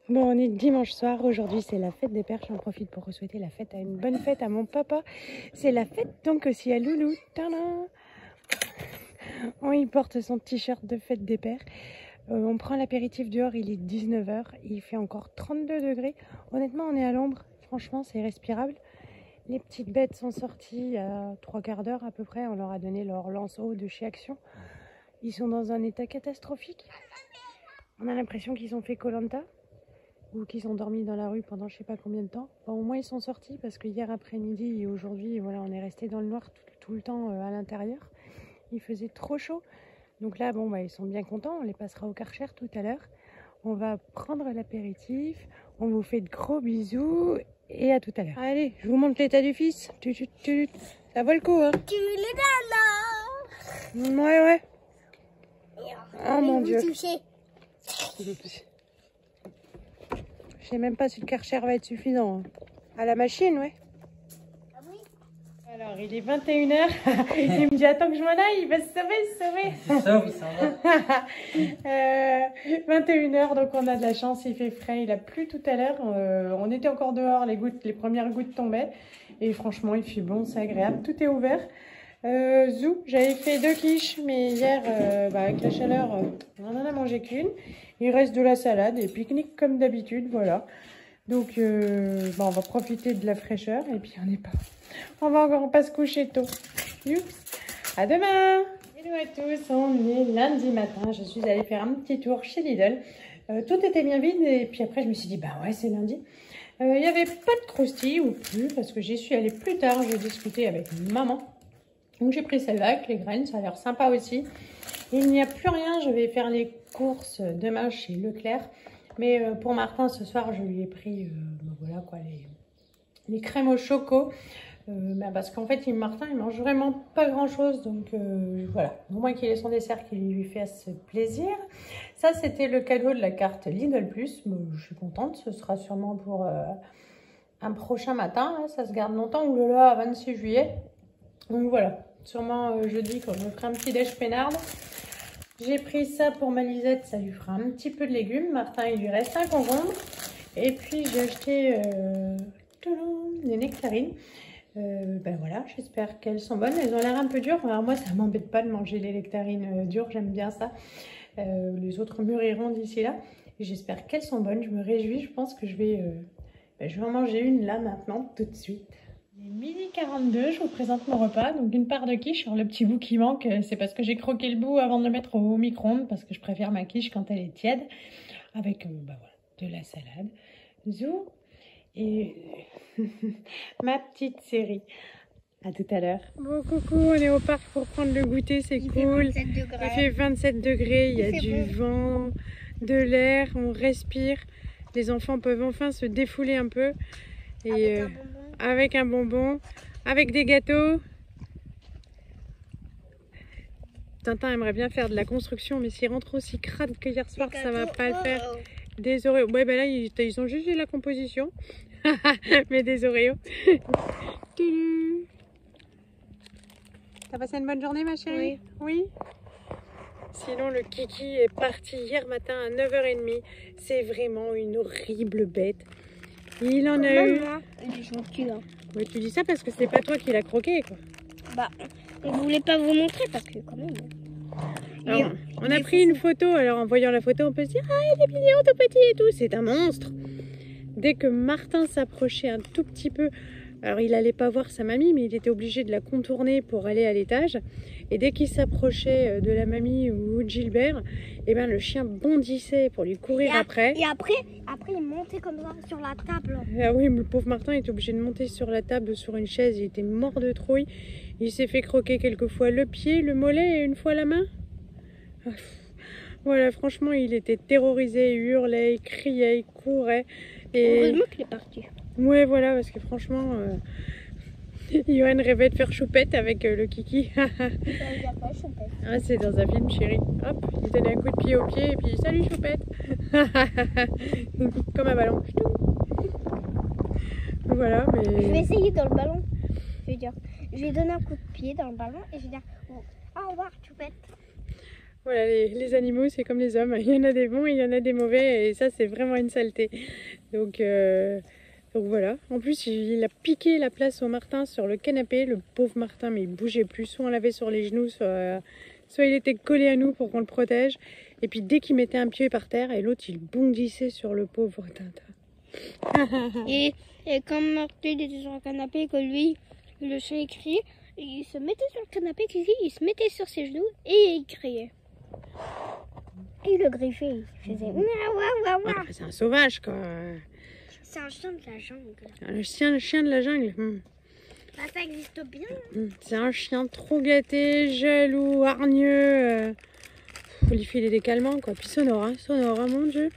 Bon, on est dimanche soir. Aujourd'hui, c'est la fête des pères. J'en profite pour souhaiter la fête une bonne fête à mon papa. C'est la fête donc aussi à Loulou. Tadam! Il porte son t-shirt de fête des pères. On prend l'apéritif dehors. Il est 19 h. Il fait encore 32 degrés. Honnêtement, on est à l'ombre. Franchement, c'est respirable. Les petites bêtes sont sorties à 3/4 d'heure à peu près. On leur a donné leur lance-eau de chez Action. Ils sont dans un état catastrophique. On a l'impression qu'ils ont fait Koh-Lanta ou qu'ils ont dormi dans la rue pendant je sais pas combien de temps. Bon, au moins ils sont sortis parce que hier après-midi et aujourd'hui, voilà, on est resté dans le noir tout le temps à l'intérieur. Il faisait trop chaud. Donc là, bon, ils sont bien contents. On les passera au Karcher tout à l'heure. On va prendre l'apéritif. On vous fait de gros bisous et à tout à l'heure. Allez, je vous montre l'état du fils. Ça vaut le coup, hein? Tu le donnes là. Ouais. Oh mon Dieu. Je sais même pas si le Karcher va être suffisant. À la machine, ouais. Ah oui. Alors, il est 21 h. Il me dit, attends que je m'en aille, il va se sauver. C'est ça, oui, ça va. 21 h, donc on a de la chance, il fait frais. Il a plu tout à l'heure. On était encore dehors, les premières gouttes tombaient. Et franchement, il fait bon, c'est agréable. Tout est ouvert. Zou, j'avais fait 2 quiches, mais hier, avec la chaleur, on en a mangé qu'une. Il reste de la salade et pique-nique comme d'habitude, voilà. Donc, on va profiter de la fraîcheur et puis on va encore pas se coucher tôt. Youps. À demain. Hello à tous, on est lundi matin. Je suis allée faire un petit tour chez Lidl. Tout était bien vide et puis après je me suis dit, ouais, c'est lundi. Il n'y avait pas de croustilles ou plus parce que j'y suis allée plus tard. J'ai discuté avec maman. Donc j'ai pris celle-là avec les graines, ça a l'air sympa aussi. Il n'y a plus rien, je vais faire les courses demain chez Leclerc. Mais pour Martin, ce soir, je lui ai pris voilà quoi, les crèmes au choco. Parce qu'en fait, Martin, il mange vraiment pas grand-chose. Donc voilà, au moins qu'il ait son dessert qui lui fasse plaisir. Ça, c'était le cadeau de la carte Lidl+. Je suis contente, ce sera sûrement pour un prochain matin. Hein, ça se garde longtemps, ou là, 26 juillet. Donc voilà. Sûrement jeudi quand je me ferai un petit déj peinarde. J'ai pris ça pour ma Lisette, ça lui fera un petit peu de légumes. Martin, il lui reste un concombre. Et puis j'ai acheté des nectarines. Voilà, j'espère qu'elles sont bonnes. Elles ont l'air un peu dures. Alors moi, ça m'embête pas de manger les nectarines dures, j'aime bien ça. Les autres mûriront d'ici là. Et j'espère qu'elles sont bonnes, je me réjouis. Je pense que je vais en manger une là maintenant, tout de suite. Il est 12h42, je vous présente mon repas. Donc une part de quiche, sur le petit bout qui manque, c'est parce que j'ai croqué le bout avant de le mettre au micro-ondes, parce que je préfère ma quiche quand elle est tiède, avec voilà, de la salade, zou, et ma petite série. À tout à l'heure. Bon coucou, on est au parc pour prendre le goûter, c'est cool. Il fait 27 degrés, il y a du vent, de l'air, on respire. Les enfants peuvent enfin se défouler un peu. Et avec un bonbon, avec des gâteaux. Tintin aimerait bien faire de la construction, mais s'il rentre aussi crade que hier soir, ça va pas le faire. Des Oreos. Ouais, là, ils ont jugé la composition. Mais des Oreos. T'as passé une bonne journée, ma chérie? Oui. Sinon, le Kiki est parti hier matin à 9h30. C'est vraiment une horrible bête. Il en a eu. Il est gentil là. Ouais, tu dis ça parce que c'est pas toi qui l'as croqué, quoi. Je voulais pas vous montrer parce que quand même. Alors, on a pris une photo. Alors en voyant la photo, on peut se dire, ah, il est mignon, tout petit et tout. C'est un monstre. Dès que Martin s'approchait un tout petit peu, alors il allait pas voir sa mamie, mais il était obligé de la contourner pour aller à l'étage. Et dès qu'il s'approchait de la mamie ou de Gilbert, le chien bondissait pour lui courir après. Et après, il montait comme ça sur la table. Ah oui, le pauvre Martin était obligé de monter sur la table, sur une chaise. Il était mort de trouille. Il s'est fait croquer quelques fois le pied, le mollet et une fois la main. Voilà, franchement, il était terrorisé, il hurlait, il criait, il courait. Et... heureusement qu'il est parti. Ouais, voilà, parce que franchement, Johan rêvait de faire choupette avec le Kiki. Ah, c'est dans un film, chérie. Hop, il donnait un coup de pied au pied et puis salut choupette. Comme un ballon. Voilà, mais... Je vais essayer dans le ballon. Je vais donner un coup de pied dans le ballon et je vais dire au revoir choupette. Voilà, les animaux, c'est comme les hommes. Il y en a des bons, il y en a des mauvais. Et ça, c'est vraiment une saleté. Donc voilà. En plus, il a piqué la place au Martin sur le canapé. Le pauvre Martin, mais il bougeait plus. Soit on l'avait sur les genoux, soit il était collé à nous pour qu'on le protège. Et puis dès qu'il mettait un pied par terre, et l'autre, il bondissait sur le pauvre Tintin. Et quand Martin était sur le canapé, que lui, le chien il criait, il se mettait sur le canapé, il se mettait sur ses genoux et il criait. Et le griffait, il faisait C'est un sauvage, quoi. C'est un chien de la jungle. Le chien de la jungle. Ça existe bien. C'est un chien trop gâté, jaloux, hargneux. Faut lui filer des calmants, quoi. Puis Sonora, mon Dieu.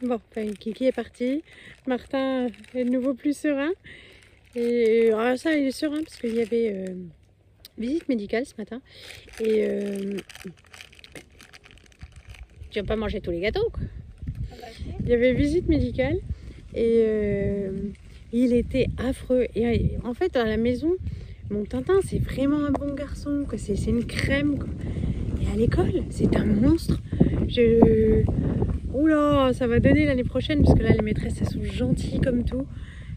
Bon, Kiki est parti. Martin est de nouveau plus serein. Et alors ça, il est serein parce qu'il y avait visite médicale ce matin. Et tu vas pas manger tous les gâteaux, quoi. Il y avait visite médicale et il était affreux. Et en fait, à la maison, mon Tintin, c'est vraiment un bon garçon, quoi. C'est une crème, quoi. Et à l'école, c'est un monstre. Oula, ça va donner l'année prochaine, parce que là, les maîtresses, elles sont gentilles comme tout.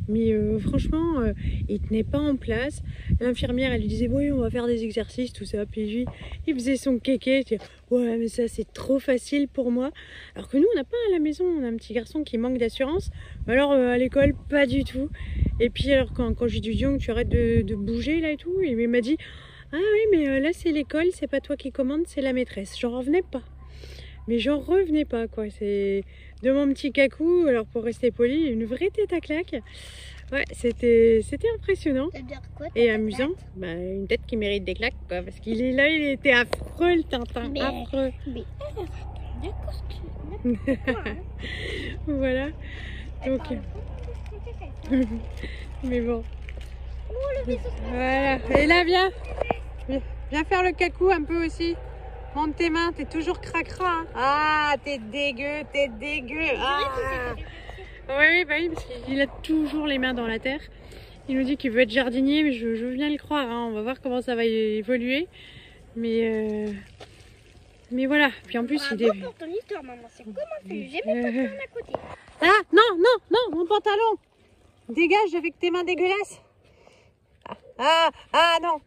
Mais franchement, il tenait pas en place. L'infirmière, elle lui disait, oui, on va faire des exercices, tout ça. Puis lui, il faisait son kéké. Il disait, ouais, mais ça, c'est trop facile pour moi. Alors que nous, on n'a pas à la maison, on a un petit garçon qui manque d'assurance. Mais alors, à l'école, pas du tout. Et puis, alors, quand j'ai dit, Dion, tu arrêtes de bouger, là, et tout, il m'a dit, ah oui, mais là, c'est l'école, c'est pas toi qui commande, c'est la maîtresse. J'en revenais pas. Mais j'en revenais pas, quoi. C'est de mon petit cacou, alors pour rester poli, une vraie tête à claque. Ouais, c'était impressionnant. Quoi, et amusant. Bah, une tête qui mérite des claques, quoi. Parce qu'il est là, il était affreux, le Tintin. Mais, affreux. Mais d'accord. Voilà. Donc. Mais bon. Voilà. Et là, viens. Viens faire le cacou un peu aussi. Monte tes mains, t'es toujours cracra. Hein. Ah, t'es dégueu, t'es dégueu. Ah. Oui, bah oui, parce qu'il a toujours les mains dans la terre. Il nous dit qu'il veut être jardinier, mais je veux bien le croire. Hein. On va voir comment ça va évoluer. Mais voilà. Puis en plus, il est. Pour ton histoire, maman, c'est comment tu j'ai mis ton à côté. Ah, non, mon pantalon. Dégage avec tes mains dégueulasses. Ah, non.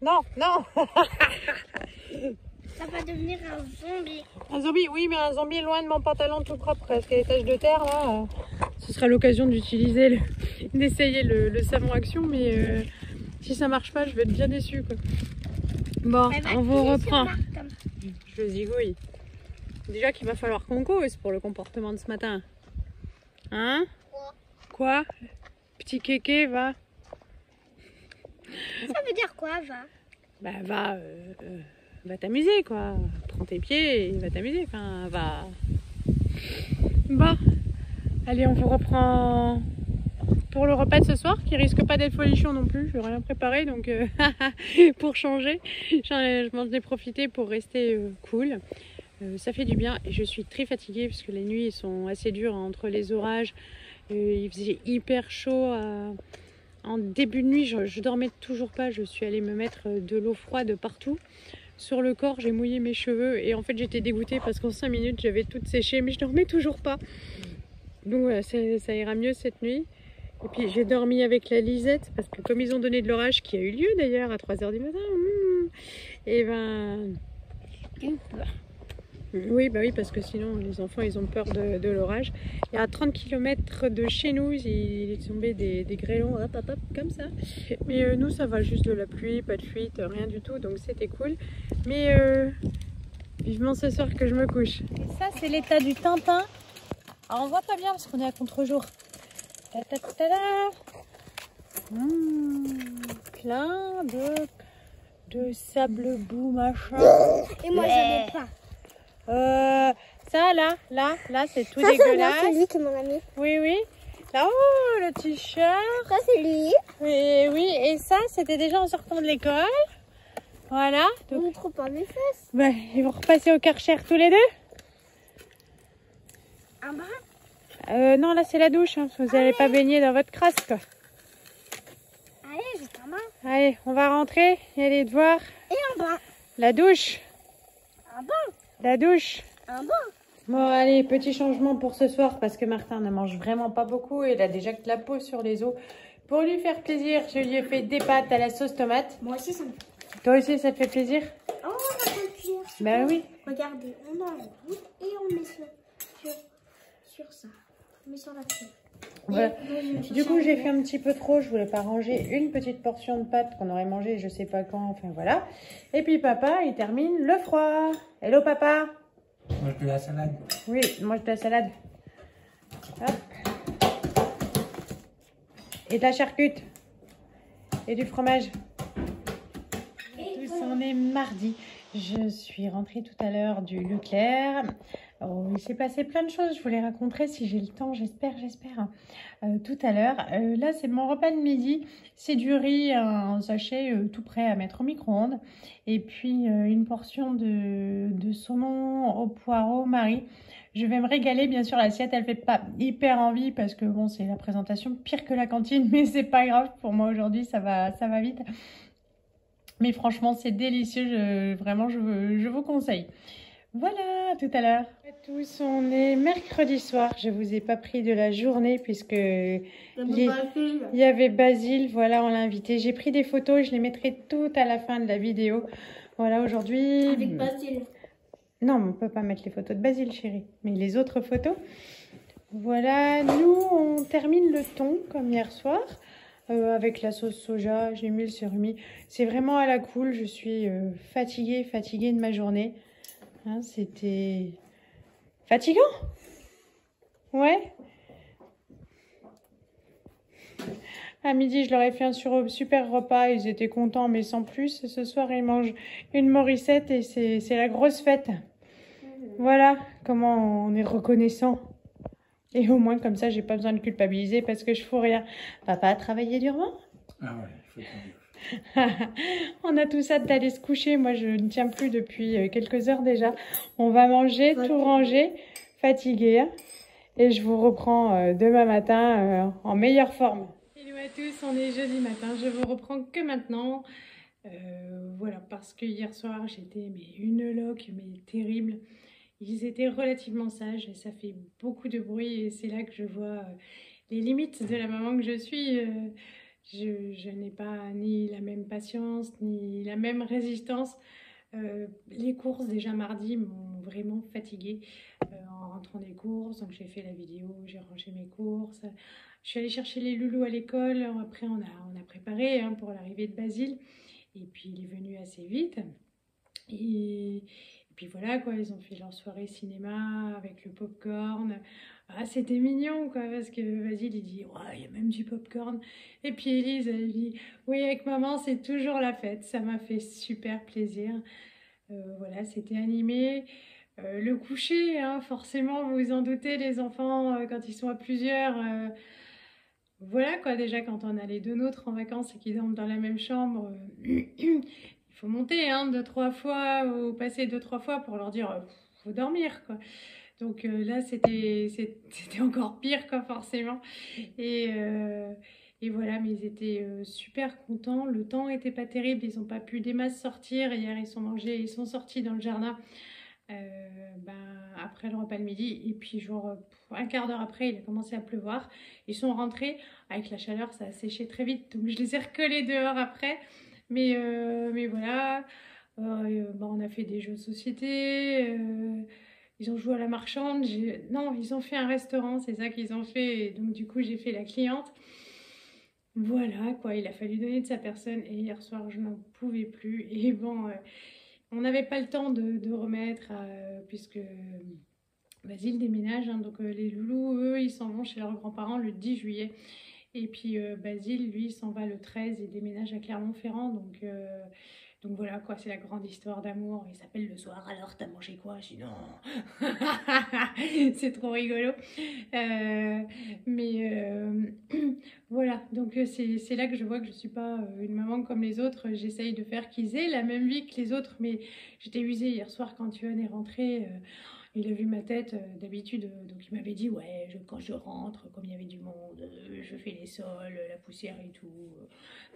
Ça va devenir un zombie. Un zombie, oui, mais un zombie loin de mon pantalon tout propre, parce qu'il y a des taches de terre là. Ce sera l'occasion d'essayer le savon action, mais si ça marche pas, je vais être bien déçue, quoi. Bon, on vous reprend. Je zigouille. Déjà qu'il va falloir qu'on cause pour le comportement de ce matin. Hein? Quoi? Petit kéké, va. Ça veut dire quoi, va? Bah, va t'amuser, quoi. Prends tes pieds et va t'amuser. Enfin, va. Bon, allez, on vous reprend pour le repas de ce soir, qui risque pas d'être folichon non plus. Je n'ai rien préparé, donc pour changer, je m'en ai profité pour rester cool. Ça fait du bien et je suis très fatiguée parce que les nuits sont assez dures entre les orages. Il faisait hyper chaud. En début de nuit, je dormais toujours pas. Je suis allée me mettre de l'eau froide partout. Sur le corps, j'ai mouillé mes cheveux et en fait j'étais dégoûtée parce qu'en 5 minutes j'avais tout séché, mais je dormais toujours pas. Donc voilà, ça ira mieux cette nuit. Et puis j'ai dormi avec la Lisette parce que comme ils ont donné de l'orage, qui a eu lieu d'ailleurs à 3 h du matin, et ben... Oui, bah oui, parce que sinon les enfants ils ont peur de l'orage. Et à 30 km de chez nous, il est tombé des grêlons, hop, comme ça. Mais nous ça va, juste de la pluie, pas de fuite, rien du tout, donc c'était cool. Mais vivement ce soir que je me couche. Et ça c'est l'état du Tintin. Alors on voit pas bien parce qu'on est à contre-jour. Plein de sable boue machin. Et moi j'en ai pas. Ça là c'est tout ça, dégueulasse. C'est lui qui est mon ami. Oui. Là, oh, le t-shirt. Ça c'est lui. Oui, et ça c'était déjà en sortant de l'école. Voilà. Donc, on ne trouve pas mes fesses. Bah, ils vont repasser au Karcher tous les deux. Un bras? Non, là c'est la douche. Hein, vous n'allez pas baigner dans votre crasse, quoi. Allez, j'ai un bain. Allez, on va rentrer et aller devoir Et un bain. la douche. La douche. Un bon. Bon, allez, petit changement pour ce soir parce que Martin ne mange vraiment pas beaucoup et il a déjà que la peau sur les os. Pour lui faire plaisir, je lui ai fait des pâtes à la sauce tomate. Moi aussi, ça me fait. Toi aussi, ça te fait plaisir? Oh, on a fait plusieurs. Ben oui. Regardez, on enlève et on met sur ça. On met sur la feuille. Voilà. Du coup, j'ai fait un petit peu trop. Je voulais pas ranger une petite portion de pâtes qu'on aurait mangé, je sais pas quand. Enfin voilà. Et puis papa, il termine le froid. Hello papa. Moi, je fais la salade. Oui, moi je fais la salade. Hop. Et de la charcute. Et du fromage. Tous, on est mardi. Je suis rentrée tout à l'heure du Leclerc. Oh, il s'est passé plein de choses. Je vous les raconterai si j'ai le temps, j'espère. Tout à l'heure. Là, c'est mon repas de midi. C'est du riz, un sachet tout prêt à mettre au micro-ondes. Et puis, une portion de saumon au poireau Marie. Je vais me régaler. Bien sûr, l'assiette, elle fait pas hyper envie parce que bon, c'est la présentation pire que la cantine. Mais c'est pas grave. Pour moi, aujourd'hui, ça va vite. Mais franchement, c'est délicieux. Vraiment, je vous conseille. Voilà, tout à l'heure. À tous, on est mercredi soir. Je vous ai pas pris de la journée puisque il y avait Basile. Voilà, on l'a invité. J'ai pris des photos. Je les mettrai tout à la fin de la vidéo. Voilà, aujourd'hui. Avec Basile. Non, on peut pas mettre les photos de Basile, chérie. Mais les autres photos. Voilà, nous, on termine le thon comme hier soir. Avec la sauce soja, j'ai mis le surimi. C'est vraiment à la cool. Je suis fatiguée de ma journée. Hein, c'était fatigant. Ouais. À midi, je leur ai fait un super repas. Ils étaient contents, mais sans plus. Ce soir, ils mangent une morissette et c'est la grosse fête. Voilà comment on est reconnaissant. Et au moins, comme ça, j'ai pas besoin de culpabiliser parce que je fous rien. Papa a travaillé durement? Ah ouais, il faut On a tous hâte d'aller se coucher. Moi, je ne tiens plus depuis quelques heures déjà. On va manger, tout ranger, fatigué. Hein, et je vous reprends demain matin en meilleure forme. Hello à tous, on est jeudi matin. Je vous reprends que maintenant. Voilà, parce que hier soir, j'étais une loque, mais terrible. Ils étaient relativement sages et ça fait beaucoup de bruit. Et c'est là que je vois les limites de la maman que je suis. Je n'ai pas ni la même patience, ni la même résistance. Les courses, déjà mardi, m'ont vraiment fatiguée en rentrant des courses. Donc j'ai fait la vidéo, j'ai rangé mes courses. Je suis allée chercher les loulous à l'école. Après, on a préparé pour l'arrivée de Basile. Et puis, il est venu assez vite. Et puis voilà, quoi, ils ont fait leur soirée cinéma avec le popcorn. Ah, c'était mignon, quoi, parce que Basile, il dit, ouais, il y a même du popcorn. Et puis Élise, elle dit, oui, avec maman, c'est toujours la fête. Ça m'a fait super plaisir. Voilà, c'était animé. Le coucher, hein, forcément, vous vous en doutez, les enfants, quand ils sont à plusieurs, voilà, quoi, déjà, quand on a les deux nôtres en vacances et qu'ils dorment dans la même chambre, il faut monter, hein, 2-3 fois, ou passer 2-3 fois pour leur dire, faut dormir, quoi. Donc là, c'était encore pire, quoi, forcément. Et voilà, mais ils étaient super contents. Le temps était pas terrible, ils n'ont pas pu des masses sortir. Hier, ils sont sortis dans le jardin après le repas de midi. Et puis, genre, un quart d'heure après, il a commencé à pleuvoir. Ils sont rentrés. Avec la chaleur, ça a séché très vite. Donc, je les ai recollés dehors après. Mais voilà, on a fait des jeux de société. Ils ont joué à la marchande. Non, ils ont fait un restaurant, c'est ça qu'ils ont fait. Et donc, du coup, j'ai fait la cliente. Voilà, quoi, il a fallu donner de sa personne. Et hier soir, je n'en pouvais plus. Et bon, on n'avait pas le temps de remettre, puisque Basile déménage. Hein, donc, les loulous, eux, ils s'en vont chez leurs grands-parents le 10 juillet. Et puis, Basile, lui, s'en va le 13 et déménage à Clermont-Ferrand. Donc voilà, quoi, c'est la grande histoire d'amour. Il s'appelle le soir, alors t'as mangé quoi? Sinon, c'est trop rigolo. Voilà, donc c'est là que je vois que je suis pas une maman comme les autres. J'essaye de faire qu'ils aient la même vie que les autres, mais j'étais usée hier soir quand Yoann est rentré. Il a vu ma tête d'habitude, donc il m'avait dit, ouais, quand je rentre, comme il y avait du monde, je fais les sols, la poussière et tout,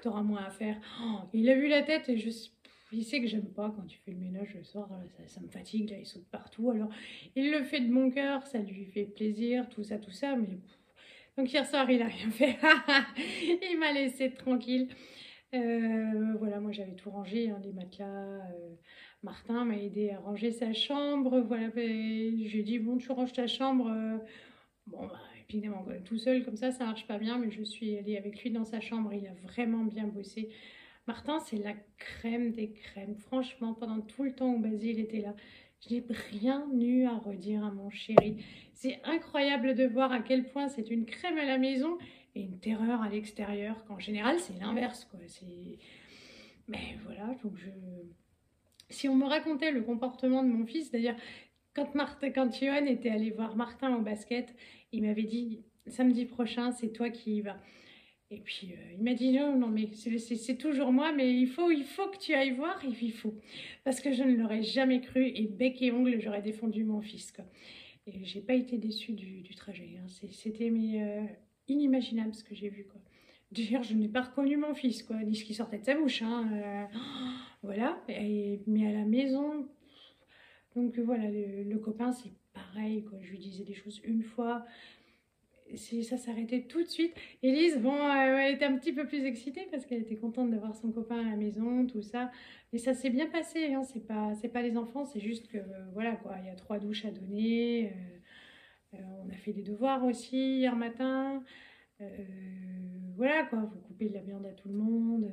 t'auras moins à faire. Oh, il a vu la tête et il sait que j'aime pas quand tu fais le ménage le soir, ça me fatigue, là, il saute partout. Alors, il le fait de bon cœur, ça lui fait plaisir, tout ça, mais... Donc hier soir, il a rien fait. Il m'a laissé tranquille. Voilà, moi j'avais tout rangé, hein, les matelas. Martin m'a aidé à ranger sa chambre. Voilà, j'ai dit, bon, tu ranges ta chambre. Bon, bah, évidemment, tout seul comme ça marche pas bien, mais je suis allée avec lui dans sa chambre. Il a vraiment bien bossé. Martin, c'est la crème des crèmes. Franchement, pendant tout le temps où Basile était là, je n'ai rien eu à redire à mon chéri. C'est incroyable de voir à quel point c'est une crème à la maison et une terreur à l'extérieur. Qu'en général, c'est l'inverse, quoi. Mais voilà, donc si on me racontait le comportement de mon fils, c'est-à-dire quand Johan était allé voir Martin au basket, il m'avait dit samedi prochain, c'est toi qui y vas. Et puis il m'a dit non, mais c'est toujours moi, mais il faut que tu ailles voir, il faut. Parce que je ne l'aurais jamais cru et bec et ongle, j'aurais défendu mon fils, quoi. Et j'ai pas été déçue du trajet. Hein. C'était inimaginable ce que j'ai vu, quoi. D'ailleurs, je n'ai pas reconnu mon fils, quoi, ni ce qui sortait de sa bouche. Hein. Voilà, mais à la maison... Donc voilà, le copain, c'est pareil, quoi. Je lui disais des choses une fois, ça s'arrêtait tout de suite. Élise, bon, elle était un petit peu plus excitée parce qu'elle était contente d'avoir son copain à la maison, tout ça. Mais ça s'est bien passé, hein. C'est pas les enfants, c'est juste que, voilà, quoi, il y a 3 douches à donner. On a fait des devoirs aussi hier matin. Voilà, quoi, faut couper de la viande à tout le monde.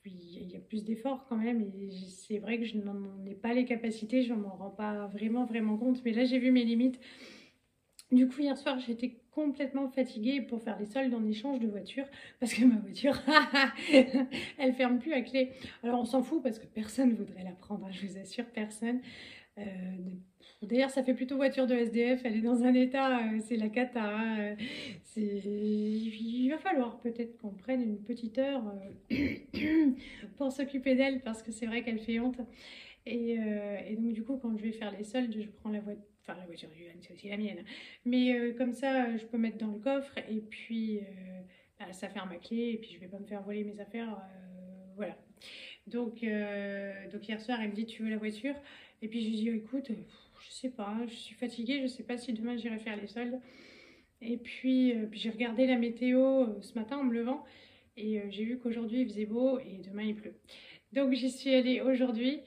Il y a plus d'efforts quand même, et c'est vrai que je n'en ai pas les capacités, je ne m'en rends pas vraiment compte, mais là j'ai vu mes limites. Du coup hier soir j'étais complètement fatiguée pour faire les soldes en échange de voiture, parce que ma voiture, elle ferme plus à clé. Alors on s'en fout parce que personne ne voudrait la prendre, hein, je vous assure, personne. D'ailleurs, ça fait plutôt voiture de SDF, elle est dans un état, c'est la cata. Hein, il va falloir peut-être qu'on prenne une petite heure pour s'occuper d'elle, parce que c'est vrai qu'elle fait honte. Et donc, du coup, quand je vais faire les soldes, je prends la voiture. Enfin, la voiture du Yann, c'est aussi la mienne. Mais comme ça, je peux mettre dans le coffre, et puis ça ferme à clé, et puis je vais pas me faire voler mes affaires. Voilà. Donc hier soir, elle me dit, tu veux la voiture? Et puis je lui dis, écoute, je sais pas, je suis fatiguée, je sais pas si demain j'irai faire les soldes. Et puis j'ai regardé la météo ce matin en me levant, et j'ai vu qu'aujourd'hui il faisait beau et demain il pleut. Donc j'y suis allée aujourd'hui.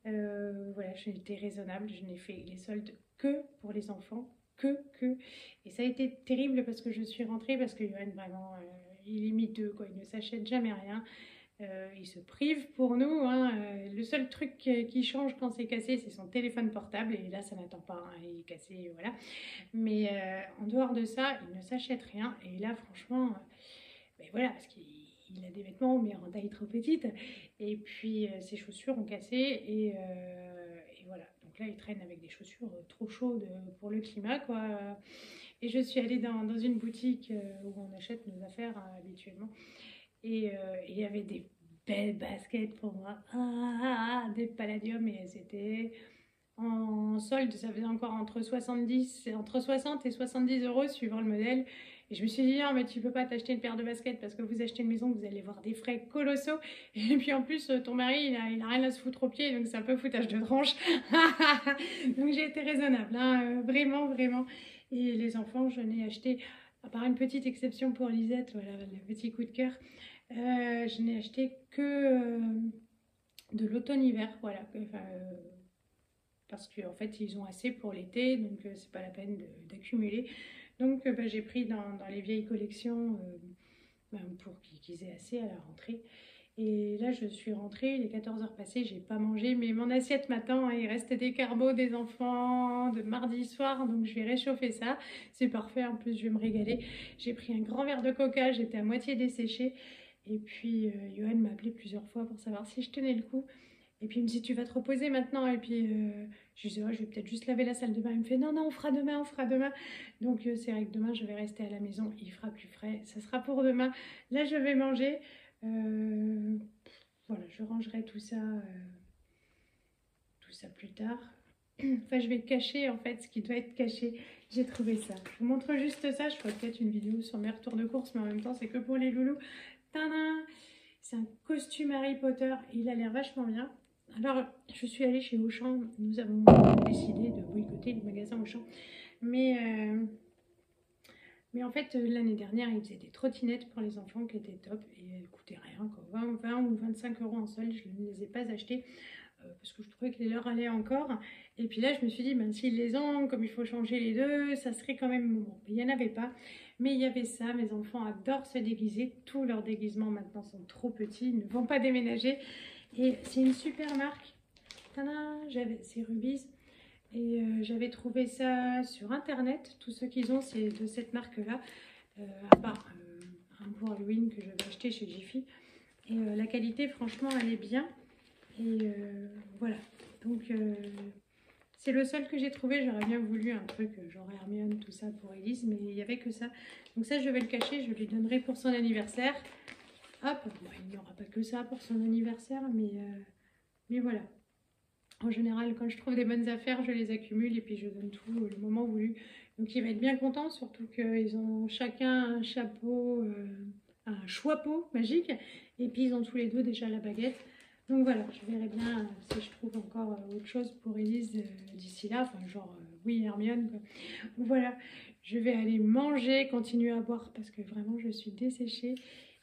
Voilà, j'ai été raisonnable, je n'ai fait les soldes que pour les enfants, que. Et ça a été terrible parce que je suis rentrée, parce que Johan, vraiment, il est miteux, quoi, il ne s'achète jamais rien. Il se prive pour nous. Hein. Le seul truc qui change quand c'est cassé, c'est son téléphone portable. Et là, ça n'attend pas. Hein. Il est cassé, voilà. Mais en dehors de ça, il ne s'achète rien. Et là, franchement, ben voilà, parce qu'il a des vêtements, mais en taille trop petite. Et puis, ses chaussures ont cassé. Et voilà. Donc là, il traîne avec des chaussures trop chaudes pour le climat, quoi. Et je suis allée dans une boutique où on achète nos affaires habituellement. Et il y avait des belles baskets pour moi, des Palladium, et elles étaient en solde, ça faisait encore entre 60 et 70 euros suivant le modèle. Et je me suis dit, non, mais tu peux pas t'acheter une paire de baskets parce que vous achetez une maison, vous allez voir des frais colossaux. Et puis en plus, ton mari, il a rien à se foutre aux pieds, donc c'est un peu foutage de tranche. Donc j'ai été raisonnable, hein, vraiment. Et les enfants, je n'ai acheté, à part une petite exception pour Lisette, voilà, le petit coup de cœur, je n'ai acheté que de l'automne-hiver, voilà. Parce qu'en fait, ils ont assez pour l'été, donc c'est pas la peine d'accumuler. Donc j'ai pris dans les vieilles collections pour qu'ils aient assez à la rentrée. Et là, je suis rentrée, il est 14h passées, j'ai pas mangé, mais mon assiette m'attend, hein, il reste des carbos des enfants de mardi soir, donc je vais réchauffer ça. C'est parfait, en plus je vais me régaler. J'ai pris un grand verre de coca, j'étais à moitié desséchée. Et puis Johan m'a appelé plusieurs fois pour savoir si je tenais le coup. Et puis il me dit, tu vas te reposer maintenant. Et puis je lui dis, ouais, je vais peut-être juste laver la salle de bain. Il me fait, non, on fera demain. Donc c'est vrai que demain, je vais rester à la maison. Il fera plus frais. Ça sera pour demain. Là, je vais manger. Voilà, je rangerai tout ça plus tard. Enfin, je vais cacher en fait ce qui doit être caché. J'ai trouvé ça. Je vous montre juste ça. Je ferai peut-être une vidéo sur mes retours de course, mais en même temps, c'est que pour les loulous. Tadam! C'est un costume Harry Potter. Il a l'air vachement bien. Alors, je suis allée chez Auchan. Nous avons décidé de boycotter le magasin Auchan. Mais en fait, l'année dernière, ils faisaient des trottinettes pour les enfants qui étaient top. Et elles coûtaient rien, quoi. 20 ou 25 euros en solde. Je ne les ai pas achetées parce que je trouvais que les leurs allaient encore. Et puis là, je me suis dit, ben, s'ils les ont, comme il faut changer les deux, ça serait quand même bon. Il n'y en avait pas. Mais il y avait ça. Mes enfants adorent se déguiser. Tous leurs déguisements maintenant sont trop petits. Ils ne vont pas déménager. Et c'est une super marque. C'est Rubis. Et j'avais trouvé ça sur internet. Tous ceux qu'ils ont, c'est de cette marque-là. À part un pour Halloween que j'avais acheté chez Jiffy. Et la qualité, franchement, elle est bien. Et voilà. Donc, c'est le seul que j'ai trouvé. J'aurais bien voulu un truc genre Hermione, tout ça pour Elise. Mais il n'y avait que ça. Donc ça, je vais le cacher. Je lui donnerai pour son anniversaire. Hop. Bon, il n'y aura pas que ça pour son anniversaire. Mais voilà. En général, quand je trouve des bonnes affaires, je les accumule et puis je donne tout le moment voulu. Donc il va être bien content, surtout qu'ils ont chacun un chapeau, un choix-peau magique. Et puis ils ont tous les deux déjà la baguette. Donc voilà, je verrai bien si je trouve encore autre chose pour Elise d'ici là. Enfin genre, oui, Hermione, quoi. Voilà, je vais aller manger, continuer à boire parce que vraiment je suis desséchée.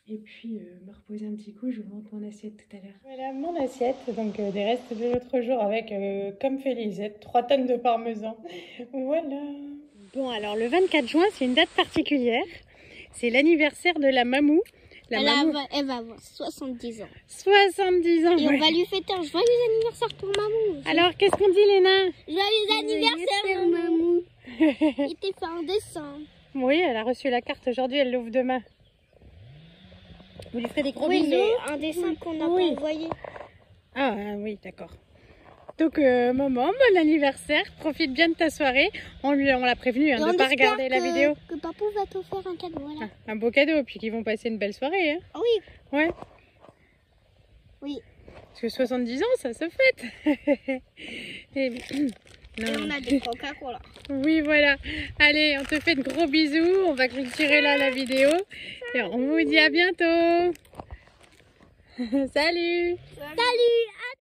Et puis me reposer un petit coup, je vous montre mon assiette tout à l'heure. Voilà mon assiette, donc des restes de l'autre jour avec, comme fait Lisette, 3 tonnes de parmesan. Voilà. Bon alors le 24 juin, c'est une date particulière. C'est l'anniversaire de la mamou. Elle va avoir 70 ans. 70 ans. Et on va lui fêter un joyeux anniversaire pour mamou. Alors qu'est-ce qu'on dit Léna? Joyeux anniversaire mamou. Il était fait en décembre. Oui, elle a reçu la carte aujourd'hui, elle l'ouvre demain. Vous lui ferez des gros bisous. Oui, mais un dessin qu'on n'a pas envoyé. Ah oui, d'accord. Donc maman, bon anniversaire, profite bien de ta soirée. On l'a prévenu de ne pas regarder la vidéo. Que papou va t'offrir un cadeau, voilà. Un beau cadeau, puis qu'ils vont passer une belle soirée. Hein. Oui. Ouais. Oui. Parce que 70 ans, ça se fête. Et on a des Coca-Cola. Oui, voilà. Allez, on te fait de gros bisous. On va clôturer là la vidéo. Et on vous dit à bientôt. Salut. Salut.